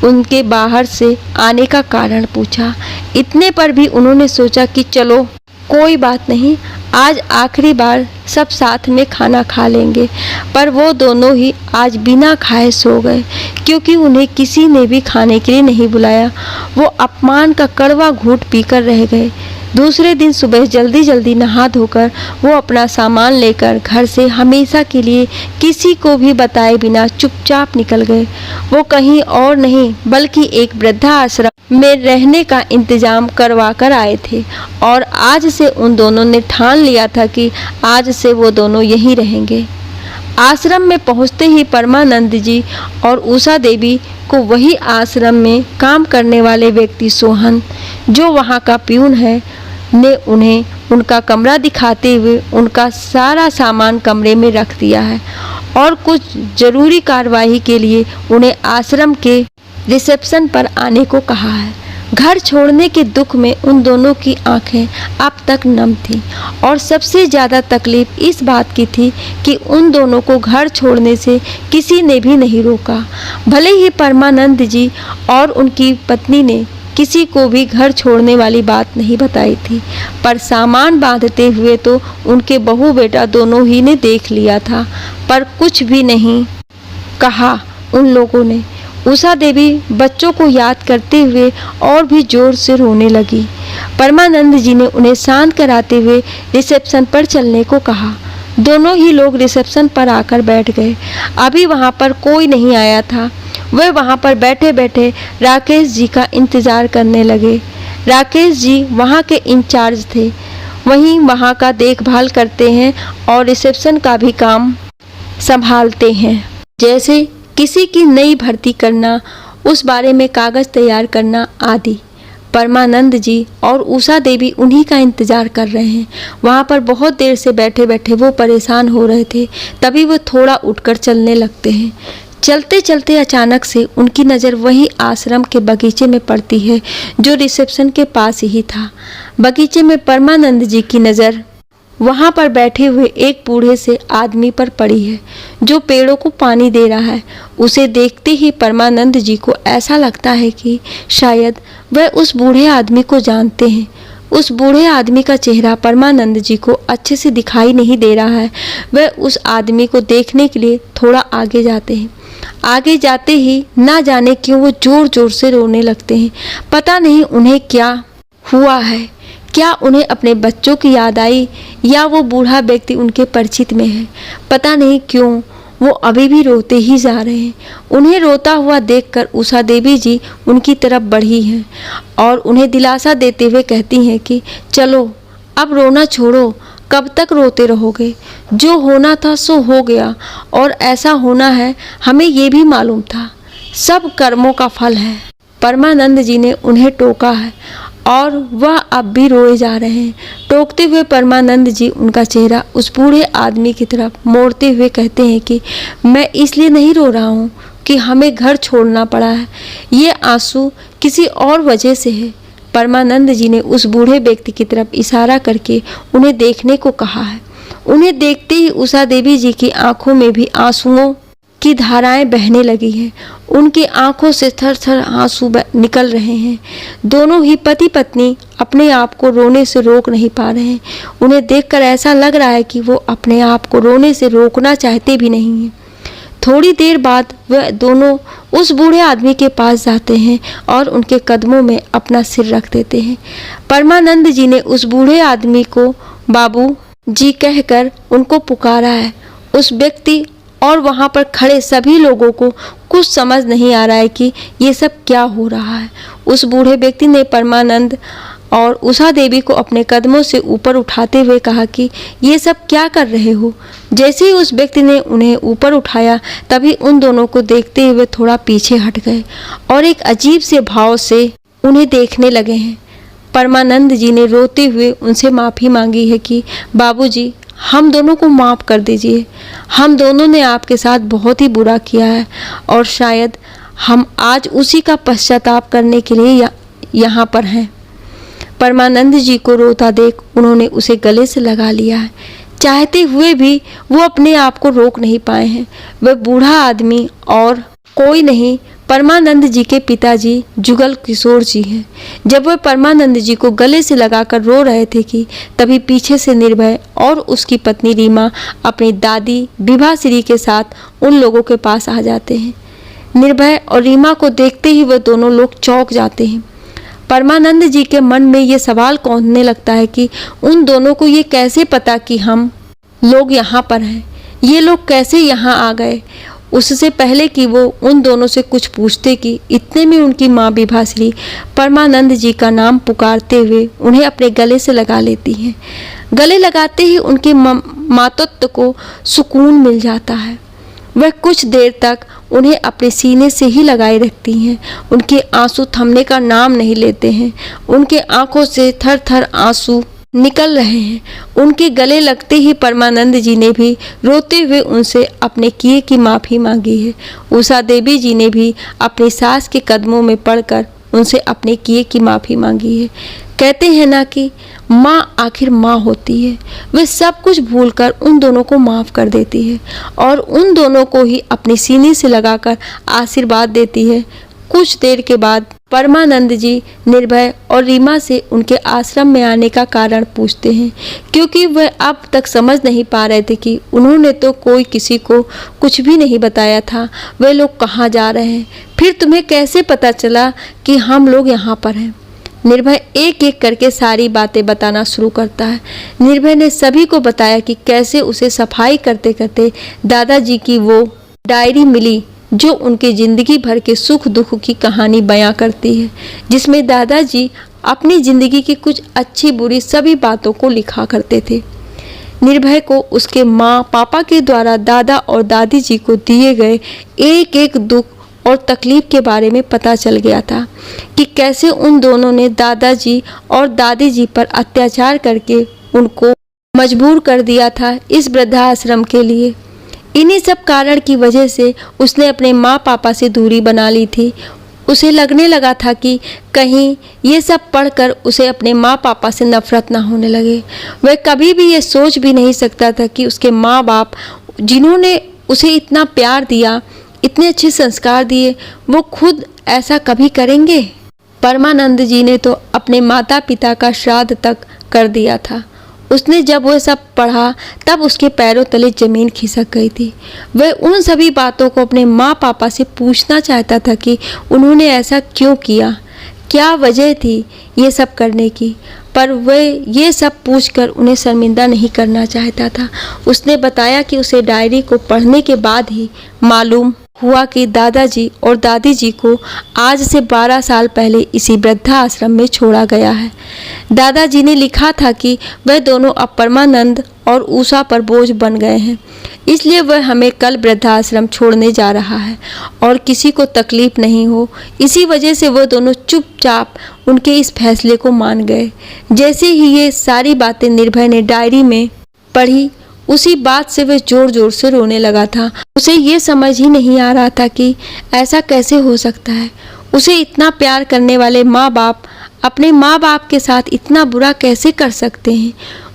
उनके बाहर से आने का कारण पूछा। इतने पर भी उन्होंने सोचा कि चलो कोई बात नहीं, आज आखिरी बार सब साथ में खाना खा लेंगे। पर वो दोनों ही आज बिना खाए सो गए क्योंकि उन्हें किसी ने भी खाने के लिए नहीं बुलाया। वो अपमान का कड़वा घूंट पीकर रह गए। दूसरे दिन सुबह जल्दी जल्दी नहा धोकर वो अपना सामान लेकर घर से हमेशा के लिए किसी को भी बताए बिना चुपचाप निकल गए। वो कहीं और नहीं बल्कि एक वृद्धाश्रम में रहने का इंतजाम करवा कर आए थे और आज से उन दोनों ने ठान लिया था कि आज से वो दोनों यहीं रहेंगे। आश्रम में पहुंचते ही परमानंद जी और उषा देवी को वही आश्रम में काम करने वाले व्यक्ति सोहन, जो वहां का प्यून है, ने उन्हें उनका कमरा दिखाते हुए उनका सारा सामान कमरे में रख दिया है और कुछ जरूरी कार्रवाई के लिए उन्हें आश्रम के रिसेप्शन पर आने को कहा है। घर छोड़ने के दुख में उन दोनों की आंखें अब तक नम थीं और सबसे ज़्यादा तकलीफ इस बात की थी कि उन दोनों को घर छोड़ने से किसी ने भी नहीं रोका। भले ही परमानंद जी और उनकी पत्नी ने किसी को भी घर छोड़ने वाली बात नहीं बताई थी, पर सामान बांधते हुए तो उनके बहू बेटा दोनों ही ने देख लिया था, पर कुछ भी नहीं कहा उन लोगों ने। उषा देवी बच्चों को याद करते हुए और भी जोर से रोने लगी। परमानंद जी ने उन्हें शांत कराते हुए रिसेप्शन पर चलने को कहा। दोनों ही लोग रिसेप्शन पर आकर बैठ गए। अभी वहां पर कोई नहीं आया था। वे वहां पर बैठे बैठे राकेश जी का इंतजार करने लगे। राकेश जी वहां के इंचार्ज थे, वहीं वहां का देखभाल करते हैं और रिसेप्शन का भी काम संभालते हैं, जैसे किसी की नई भर्ती करना, उस बारे में कागज तैयार करना आदि। परमानंद जी और उषा देवी उन्हीं का इंतजार कर रहे हैं। वहाँ पर बहुत देर से बैठे बैठे वो परेशान हो रहे थे। तभी वो थोड़ा उठकर चलने लगते हैं। चलते चलते अचानक से उनकी नज़र वही आश्रम के बगीचे में पड़ती है जो रिसेप्शन के पास ही था। बगीचे में परमानंद जी की नज़र वहाँ पर बैठे हुए एक बूढ़े से आदमी पर पड़ी है जो पेड़ों को पानी दे रहा है। उसे देखते ही परमानंद जी को ऐसा लगता है कि शायद वह उस बूढ़े आदमी को जानते हैं। उस बूढ़े आदमी का चेहरा परमानंद जी को अच्छे से दिखाई नहीं दे रहा है। वह उस आदमी को देखने के लिए थोड़ा आगे जाते हैं। आगे जाते ही ना जाने क्यों वो जोर जोर से रोने लगते हैं। पता नहीं उन्हें क्या हुआ है, क्या उन्हें अपने बच्चों की याद आई या वो बूढ़ा व्यक्ति उनके परिचित में है। पता नहीं क्यों वो अभी भी रोते ही जा रहे हैं। उन्हें रोता हुआ देखकर उषा देवी जी उनकी तरफ बढ़ी हैं और उन्हें दिलासा देते हुए कहती हैं कि चलो अब रोना छोड़ो, कब तक रोते रहोगे। जो होना था सो हो गया और ऐसा होना है हमें ये भी मालूम था, सब कर्मों का फल है। परमानंद जी ने उन्हें टोका है और वह अब भी रोए जा रहे हैं। टोकते हुए परमानंद जी उनका चेहरा उस बूढ़े आदमी की तरफ मोड़ते हुए कहते हैं कि मैं इसलिए नहीं रो रहा हूँ कि हमें घर छोड़ना पड़ा है, ये आंसू किसी और वजह से है। परमानंद जी ने उस बूढ़े व्यक्ति की तरफ इशारा करके उन्हें देखने को कहा है। उन्हें देखते ही उषा देवी जी की आंखों में भी आंसुओं की धाराएं बहने लगी हैं। उनकी आंखों से थर थर आंसू निकल रहे हैं। दोनों ही पति पत्नी अपने आप को रोने से रोक नहीं पा रहे हैं। उन्हें देखकर ऐसा लग रहा है कि वो अपने आप को रोने से रोकना चाहते भी नहीं हैं। थोड़ी देर बाद वह दोनों उस बूढ़े आदमी के पास जाते हैं और उनके कदमों में अपना सिर रख देते हैं। परमानंद जी ने उस बूढ़े आदमी को बाबू जी कहकर उनको पुकारा है। उस व्यक्ति और वहाँ पर खड़े सभी लोगों को कुछ समझ नहीं आ रहा है कि ये सब क्या हो रहा है। उस बूढ़े व्यक्ति ने परमानंद और उषा देवी को अपने कदमों से ऊपर उठाते हुए कहा कि ये सब क्या कर रहे हो। जैसे ही उस व्यक्ति ने उन्हें ऊपर उठाया तभी उन दोनों को देखते हुए थोड़ा पीछे हट गए और एक अजीब से भाव से उन्हें देखने लगे हैं। परमानंद जी ने रोते हुए उनसे माफ़ी मांगी है कि बाबूजी, हम दोनों को माफ़ कर दीजिए। हम दोनों ने आपके साथ बहुत ही बुरा किया है और शायद हम आज उसी का पश्चाताप करने के लिए यहाँ पर हैं। परमानंद जी को रोता देख उन्होंने उसे गले से लगा लिया है। चाहते हुए भी वो अपने आप को रोक नहीं पाए हैं। वह बूढ़ा आदमी और कोई नहीं, परमानंद जी के पिताजी जुगल किशोर जी हैं। जब वह परमानंद जी को गले से लगाकर रो रहे थे कि तभी पीछे से निर्भय और उसकी पत्नी रीमा अपनी दादी विभाश्री के साथ उन लोगों के पास आ जाते हैं। निर्भय और रीमा को देखते ही वह दोनों लोग चौंक जाते हैं। परमानंद जी के मन में ये सवाल कौंधने लगता है कि उन दोनों को ये कैसे पता कि हम लोग यहाँ पर हैं, ये लोग कैसे यहाँ आ गए। उससे पहले कि वो उन दोनों से कुछ पूछते कि इतने में उनकी माँ विभाश्री परमानंद जी का नाम पुकारते हुए उन्हें अपने गले से लगा लेती हैं। गले लगाते ही उनके मातृत्व को सुकून मिल जाता है। वह कुछ देर तक उन्हें अपने सीने से ही लगाए रखती हैं। उनके आंसू थमने का नाम नहीं लेते हैं। उनके आंखों से थर थर आंसू निकल रहे हैं। उनके गले लगते ही परमानंद जी ने भी रोते हुए उनसे अपने किए की माफ़ी मांगी है। उषा देवी जी ने भी अपनी सास के कदमों में पड़कर उनसे अपने किए की माफ़ी मांगी है। कहते हैं ना कि माँ आखिर माँ होती है। वे सब कुछ भूलकर उन दोनों को माफ़ कर देती है और उन दोनों को ही अपने सीने से लगाकर आशीर्वाद देती है। कुछ देर के बाद परमानंद जी निर्भय और रीमा से उनके आश्रम में आने का कारण पूछते हैं, क्योंकि वह अब तक समझ नहीं पा रहे थे कि उन्होंने तो कोई किसी को कुछ भी नहीं बताया था। वे लोग कहाँ जा रहे हैं, फिर तुम्हें कैसे पता चला कि हम लोग यहाँ पर हैं। निर्भय एक एक करके सारी बातें बताना शुरू करता है। निर्भय ने सभी को बताया कि कैसे उसे सफाई करते करते दादाजी की वो डायरी मिली जो उनके ज़िंदगी भर के सुख दुख की कहानी बयां करती है, जिसमें दादाजी अपनी ज़िंदगी की कुछ अच्छी बुरी सभी बातों को लिखा करते थे। निर्भय को उसके माँ पापा के द्वारा दादा और दादी जी को दिए गए एक एक दुख और तकलीफ के बारे में पता चल गया था कि कैसे उन दोनों ने दादाजी और दादी जी पर अत्याचार करके उनको मजबूर कर दिया था इस वृद्धाश्रम के लिए। इन्हीं सब कारण की वजह से उसने अपने माँ पापा से दूरी बना ली थी। उसे लगने लगा था कि कहीं ये सब पढ़कर उसे अपने माँ पापा से नफरत ना होने लगे। वह कभी भी ये सोच भी नहीं सकता था कि उसके माँ बाप जिन्होंने उसे इतना प्यार दिया, इतने अच्छे संस्कार दिए, वो खुद ऐसा कभी करेंगे। परमानंद जी ने तो अपने माता पिता का श्राद्ध तक कर दिया था। उसने जब वह सब पढ़ा तब उसके पैरों तले ज़मीन खिसक गई थी। वह उन सभी बातों को अपने माँ पापा से पूछना चाहता था कि उन्होंने ऐसा क्यों किया, क्या वजह थी ये सब करने की, पर वह ये सब पूछकर उन्हें शर्मिंदा नहीं करना चाहता था। उसने बताया कि उसे डायरी को पढ़ने के बाद ही मालूम हुआ कि दादाजी और दादी जी को आज से 12 साल पहले इसी वृद्धाश्रम में छोड़ा गया है। दादाजी ने लिखा था कि वह दोनों अब परमानंद और उषा पर बोझ बन गए हैं, इसलिए वह हमें कल वृद्धाश्रम छोड़ने जा रहा है और किसी को तकलीफ नहीं हो, इसी वजह से वह दोनों चुपचाप उनके इस फैसले को मान गए। जैसे ही ये सारी बातें निर्भय ने डायरी में पढ़ी, उसी बात से वह जोर जोर से रोने लगा था। उसे ये समझ ही नहीं आ रहा था कि ऐसा कैसे हो सकता है। उसे इतना प्यार करने वाले माँ बाप अपने माँ बाप के साथ इतना बुरा कैसे कर सकते हैं।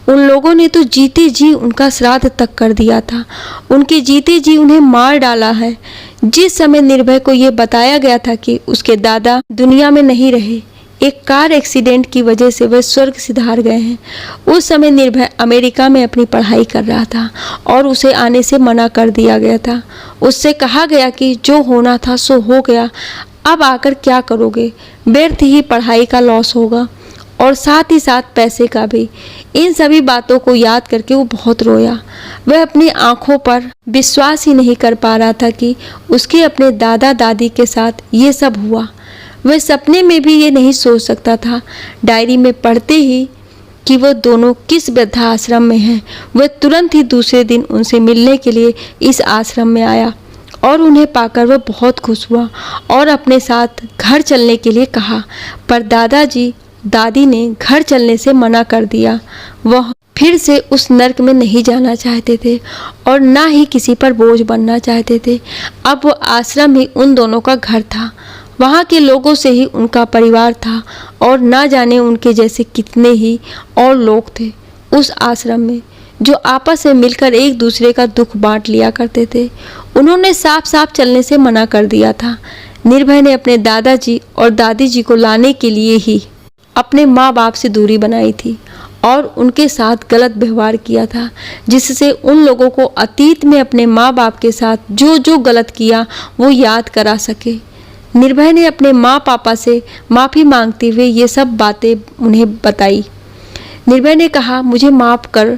उन लोगों ने तो जीते जी उनका श्राद्ध तक कर दिया था, उनके जीते जी उन्हें मार डाला है। जिस समय निर्भय को ये बताया गया था कि उसके दादा दुनिया में नहीं रहे, एक कार एक्सीडेंट की वजह से वह स्वर्ग सिधार गए हैं, उस समय निर्भय अमेरिका में अपनी पढ़ाई कर रहा था और उसे आने से मना कर दिया गया था। उससे कहा गया कि जो होना था सो हो गया, अब आकर क्या करोगे, व्यर्थ ही पढ़ाई का लॉस होगा। और साथ ही साथ पैसे का भी। इन सभी बातों को याद करके वो बहुत रोया। वह अपनी आंखों पर विश्वास ही नहीं कर पा रहा था कि उसके अपने दादा दादी के साथ ये सब हुआ। वह सपने में भी ये नहीं सोच सकता था। डायरी में पढ़ते ही कि वह दोनों किस वृद्धाश्रम में हैं, वह तुरंत ही दूसरे दिन उनसे मिलने के लिए इस आश्रम में आया और उन्हें पाकर वह बहुत खुश हुआ और अपने साथ घर चलने के लिए कहा। पर दादाजी दादी ने घर चलने से मना कर दिया। वह फिर से उस नर्क में नहीं जाना चाहते थे और ना ही किसी पर बोझ बनना चाहते थे। अब वो आश्रम ही उन दोनों का घर था। वहाँ के लोगों से ही उनका परिवार था और ना जाने उनके जैसे कितने ही और लोग थे उस आश्रम में, जो आपस में मिलकर एक दूसरे का दुख बांट लिया करते थे। उन्होंने साफ साफ चलने से मना कर दिया था। निर्भय ने अपने दादाजी और दादी जी को लाने के लिए ही अपने माँ बाप से दूरी बनाई थी और उनके साथ गलत व्यवहार किया था, जिससे उन लोगों को अतीत में अपने माँ बाप के साथ जो जो गलत किया वो याद करा सके। निर्भय ने अपने माँ पापा से माफ़ी मांगते हुए ये सब बातें उन्हें बताई। निर्भय ने कहा, मुझे माफ़ कर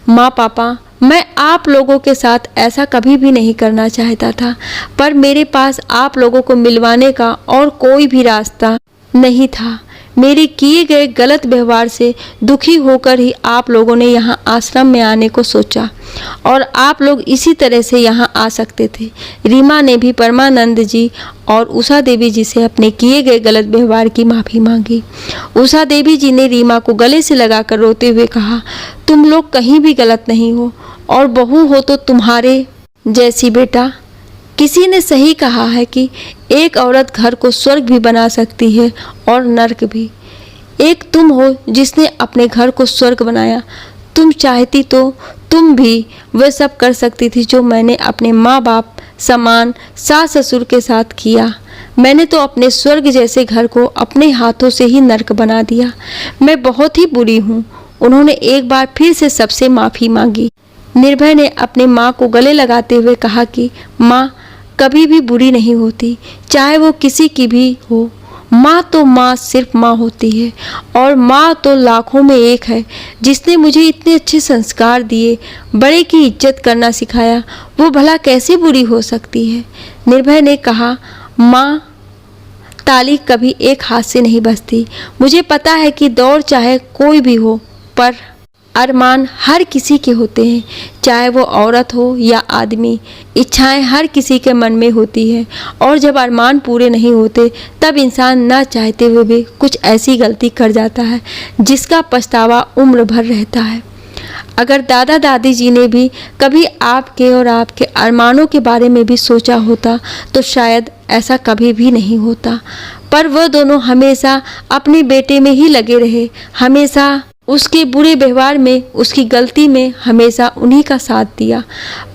माँ पापा, मैं आप लोगों के साथ ऐसा कभी भी नहीं करना चाहता था, पर मेरे पास आप लोगों को मिलवाने का और कोई भी रास्ता नहीं था। मेरे किए गए गलत व्यवहार से दुखी होकर ही आप लोगों ने यहाँ आश्रम में आने को सोचा और आप लोग इसी तरह से यहाँ आ सकते थे। रीमा ने भी परमानंद जी और उषा देवी जी से अपने किए गए गलत व्यवहार की माफ़ी मांगी। उषा देवी जी ने रीमा को गले से लगाकर रोते हुए कहा, तुम लोग कहीं भी गलत नहीं हो और बहू हो तो तुम्हारे जैसी बेटा। किसी ने सही कहा है कि एक औरत घर को स्वर्ग भी बना सकती है और नर्क भी। एक तुम हो जिसने अपने घर को स्वर्ग बनाया। तुम चाहती तो तुम भी वह सब कर सकती थी जो मैंने अपने माँ बाप समान सास ससुर के साथ किया। मैंने तो अपने स्वर्ग जैसे घर को अपने हाथों से ही नर्क बना दिया। मैं बहुत ही बुरी हूँ। उन्होंने एक बार फिर से सबसे माफ़ी मांगी। निर्भय ने अपने माँ को गले लगाते हुए कहा कि माँ कभी भी बुरी नहीं होती, चाहे वो किसी की भी हो। माँ तो माँ सिर्फ माँ होती है और माँ तो लाखों में एक है जिसने मुझे इतने अच्छे संस्कार दिए, बड़े की इज्जत करना सिखाया। वो भला कैसे बुरी हो सकती है। निर्भय ने कहा, माँ ताली कभी एक हाथ से नहीं बजती। मुझे पता है कि दौर चाहे कोई भी हो, पर अरमान हर किसी के होते हैं, चाहे वो औरत हो या आदमी। इच्छाएं हर किसी के मन में होती है और जब अरमान पूरे नहीं होते तब इंसान ना चाहते हुए भी कुछ ऐसी गलती कर जाता है जिसका पछतावा उम्र भर रहता है। अगर दादा दादी जी ने भी कभी आपके और आपके अरमानों के बारे में भी सोचा होता तो शायद ऐसा कभी भी नहीं होता। पर वह दोनों हमेशा अपने बेटे में ही लगे रहे, हमेशा उसके बुरे व्यवहार में, उसकी गलती में हमेशा उन्हीं का साथ दिया।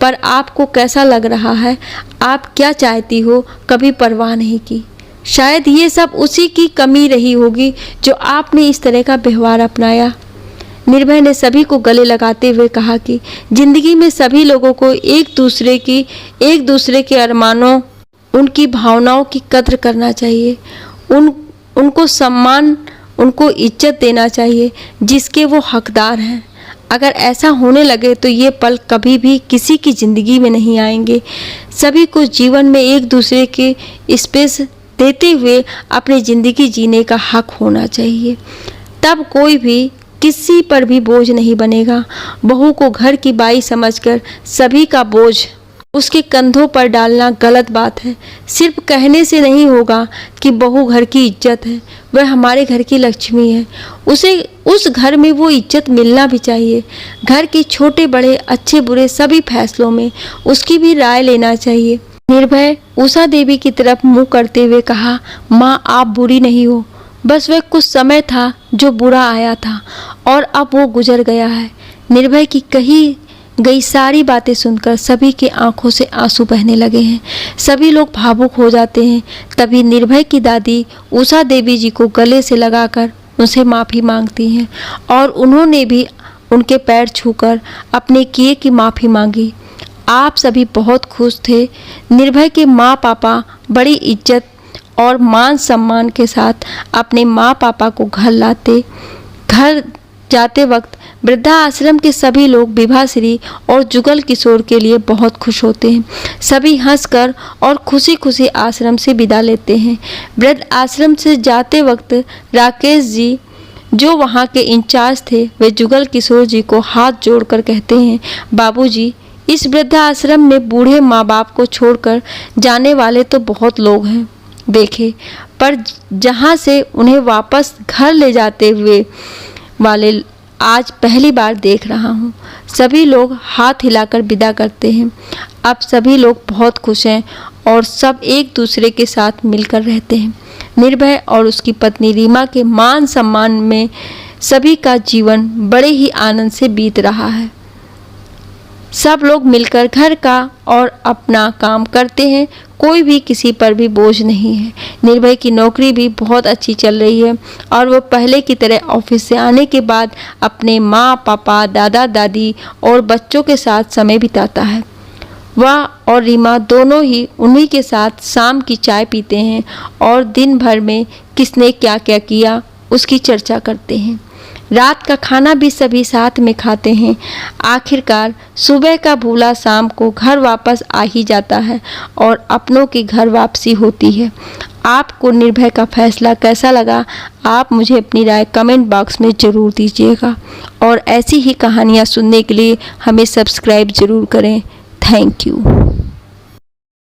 पर आपको कैसा लग रहा है, आप क्या चाहती हो, कभी परवाह नहीं की। शायद ये सब उसी की कमी रही होगी जो आपने इस तरह का व्यवहार अपनाया। निर्भय ने सभी को गले लगाते हुए कहा कि जिंदगी में सभी लोगों को एक दूसरे के अरमानों, उनकी भावनाओं की कद्र करना चाहिए। उनको सम्मान, उनको इज्जत देना चाहिए जिसके वो हकदार हैं। अगर ऐसा होने लगे तो ये पल कभी भी किसी की ज़िंदगी में नहीं आएंगे। सभी को जीवन में एक दूसरे के स्पेस देते हुए अपनी ज़िंदगी जीने का हक होना चाहिए। तब कोई भी किसी पर भी बोझ नहीं बनेगा। बहू को घर की बाई समझकर सभी का बोझ उसके कंधों पर डालना गलत बात है। सिर्फ कहने से नहीं होगा कि बहू घर की इज्जत है, वह हमारे घर की लक्ष्मी है। उसे उस घर में वो इज्जत मिलना भी चाहिए। घर के छोटे बड़े, अच्छे बुरे सभी फैसलों में उसकी भी राय लेना चाहिए। निर्भय उषा देवी की तरफ मुंह करते हुए कहा, माँ आप बुरी नहीं हो, बस वह कुछ समय था जो बुरा आया था और अब वो गुजर गया है। निर्भय की कही गई सारी बातें सुनकर सभी की आंखों से आंसू बहने लगे हैं। सभी लोग भावुक हो जाते हैं। तभी निर्भय की दादी उषा देवी जी को गले से लगाकर उनसे माफ़ी मांगती हैं और उन्होंने भी उनके पैर छूकर अपने किए की माफ़ी मांगी। आप सभी बहुत खुश थे। निर्भय के माँ पापा बड़ी इज्जत और मान सम्मान के साथ अपने माँ पापा को घर जाते वक्त वृद्धा आश्रम के सभी लोग विभाश्री और जुगल किशोर के लिए बहुत खुश होते हैं। सभी हंसकर और खुशी खुशी आश्रम से विदा लेते हैं। वृद्ध आश्रम से जाते वक्त राकेश जी जो वहाँ के इंचार्ज थे वे जुगल किशोर जी को हाथ जोड़कर कहते हैं, बाबूजी, इस वृद्धा आश्रम में बूढ़े माँ बाप को छोड़कर जाने वाले तो बहुत लोग हैं देखे, पर जहाँ से उन्हें वापस घर ले जाते हुए वाले आज पहली बार देख रहा हूँ। सभी लोग हाथ हिलाकर विदा करते हैं। अब सभी लोग बहुत खुश हैं और सब एक दूसरे के साथ मिलकर रहते हैं। निर्भय और उसकी पत्नी रीमा के मान सम्मान में सभी का जीवन बड़े ही आनंद से बीत रहा है। सब लोग मिलकर घर का और अपना काम करते हैं, कोई भी किसी पर भी बोझ नहीं है। निर्भय की नौकरी भी बहुत अच्छी चल रही है और वो पहले की तरह ऑफिस से आने के बाद अपने माँ पापा, दादा दादी और बच्चों के साथ समय बिताता है। वह और रीमा दोनों ही उन्हीं के साथ शाम की चाय पीते हैं और दिन भर में किसने क्या क्या किया उसकी चर्चा करते हैं। रात का खाना भी सभी साथ में खाते हैं। आखिरकार सुबह का भूला शाम को घर वापस आ ही जाता है और अपनों की घर वापसी होती है। आपको निर्भय का फैसला कैसा लगा, आप मुझे अपनी राय कमेंट बॉक्स में ज़रूर दीजिएगा और ऐसी ही कहानियाँ सुनने के लिए हमें सब्सक्राइब ज़रूर करें। Thank you.